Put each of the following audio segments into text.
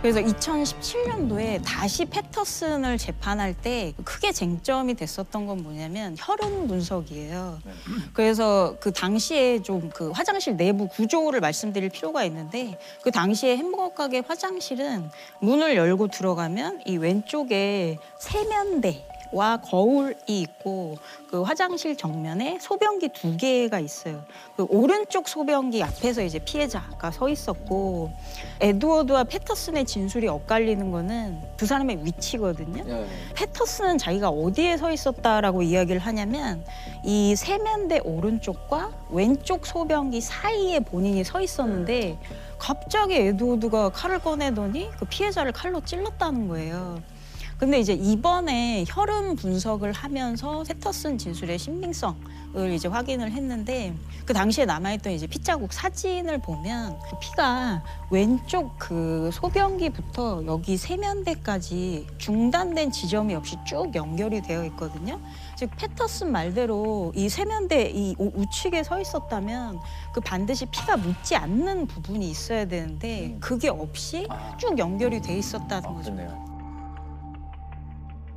그래서 2017년도에 다시 패터슨을 재판할 때 크게 쟁점이 됐었던 건 뭐냐면 혈흔 분석이에요. 그래서 그 당시에 좀 그 화장실 내부 구조를 말씀드릴 필요가 있는데 그 당시에 햄버거 가게 화장실은 문을 열고 들어가면 이 왼쪽에 세면대와 거울이 있고 그 화장실 정면에 소변기 2개가 있어요. 그 오른쪽 소변기 앞에서 이제 피해자가 서 있었고 에드워드와 패터슨의 진술이 엇갈리는 거는 두 사람의 위치거든요. 패터슨은 자기가 어디에 서 있었다라고 이야기를 하냐면 이 세면대 오른쪽과 왼쪽 소변기 사이에 본인이 서 있었는데 갑자기 에드워드가 칼을 꺼내더니 그 피해자를 칼로 찔렀다는 거예요. 근데 이제 이번에 혈흔 분석을 하면서 패터슨 진술의 신빙성을 이제 확인을 했는데 그 당시에 남아있던 이제 피자국 사진을 보면 피가 왼쪽 그 소변기부터 여기 세면대까지 중단된 지점이 없이 쭉 연결이 되어 있거든요. 즉 패터슨 말대로 이 세면대 이 우측에 서 있었다면 그 반드시 피가 묻지 않는 부분이 있어야 되는데 그게 없이 쭉 연결이 돼 있었다는 거죠. 그렇네요.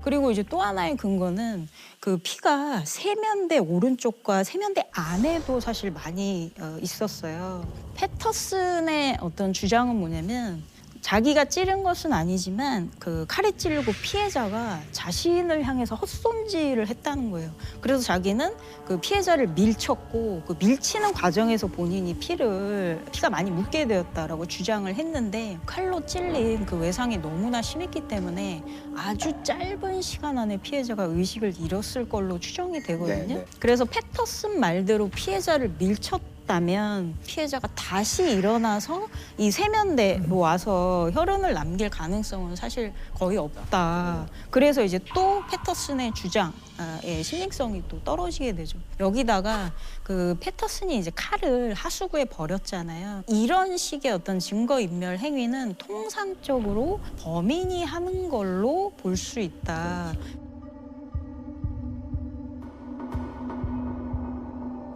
그리고 이제 또 하나의 근거는 그 피가 세면대 오른쪽과 세면대 안에도 사실 많이 있었어요. 패터슨의 어떤 주장은 뭐냐면 자기가 찌른 것은 아니지만 그 칼에 찌르고 피해자가 자신을 향해서 헛손질을 했다는 거예요. 그래서 자기는 그 피해자를 밀쳤고 그 밀치는 과정에서 본인이 피가 많이 묻게 되었다라고 주장을 했는데 칼로 찔린 그 외상이 너무나 심했기 때문에 아주 짧은 시간 안에 피해자가 의식을 잃었을 걸로 추정이 되거든요. 네, 네. 그래서 패터슨 말대로 피해자를 밀쳤다면 피해자가 다시 일어나서 이 세면대로 와서 혈흔을 남길 가능성은 사실 거의 없다. 그래서 이제 또 패터슨의 주장의 신빙성이 또 떨어지게 되죠. 여기다가 그 패터슨이 이제 칼을 하수구에 버렸잖아요. 이런 식의 어떤 증거인멸 행위는 통상적으로 범인이 하는 걸로 볼 수 있다.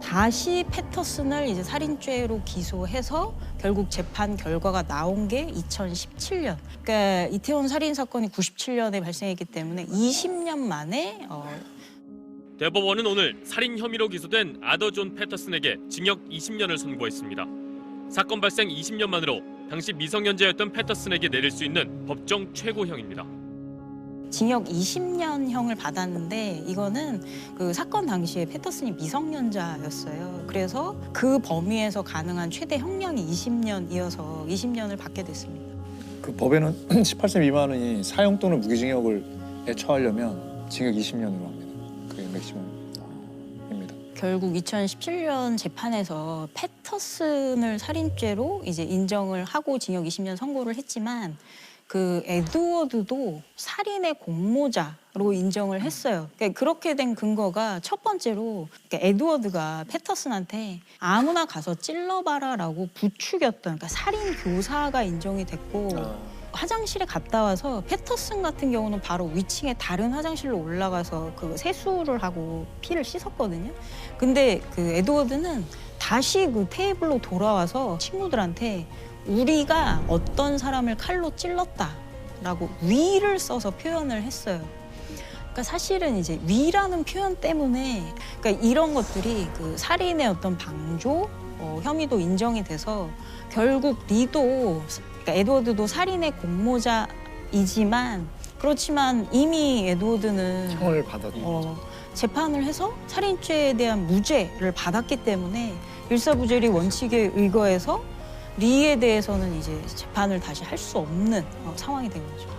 다시 패터슨을 이제 살인죄로 기소해서 결국 재판 결과가 나온 게 2017년. 그러니까 이태원 살인 사건이 97년에 발생했기 때문에 20년 만에 대법원은 오늘 살인 혐의로 기소된 아더 존 패터슨에게 징역 20년을 선고했습니다. 사건 발생 20년 만으로 당시 미성년자였던 패터슨에게 내릴 수 있는 법정 최고형입니다. 징역 20년형을 받았는데 이거는 그 사건 당시에 패터슨이 미성년자였어요. 그래서 그 범위에서 가능한 최대 형량이 20년이어서 20년을 받게 됐습니다. 그 법에는 18세 미만이 사형 또는 무기징역을 처하려면 징역 20년으로 합니다. 그게 맥시멈입니다. 결국 2017년 재판에서 패터슨을 살인죄로 이제 인정을 하고 징역 20년 선고를 했지만 그 에드워드도 살인의 공모자로 인정을 했어요. 그러니까 그렇게 된 근거가 첫 번째로 그러니까 에드워드가 패터슨한테 아무나 가서 찔러봐라라고 부추겼던 그러니까 살인 교사가 인정이 됐고 화장실에 갔다 와서 패터슨 같은 경우는 바로 위층에 다른 화장실로 올라가서 그 세수를 하고 피를 씻었거든요. 근데 그 에드워드는 다시 그 테이블로 돌아와서 친구들한테 우리가 어떤 사람을 칼로 찔렀다라고 위를 써서 표현을 했어요. 그러니까 사실은 이제 위라는 표현 때문에 그러니까 이런 것들이 그 살인의 어떤 방조 혐의도 인정이 돼서 결국 리도 그러니까 에드워드도 살인의 공모자이지만 그렇지만 이미 에드워드는 형을 받았던 재판을 해서 살인죄에 대한 무죄를 받았기 때문에 일사부재리 원칙에 의거해서 리에 대해서는 이제 재판을 다시 할 수 없는 상황이 된 거죠.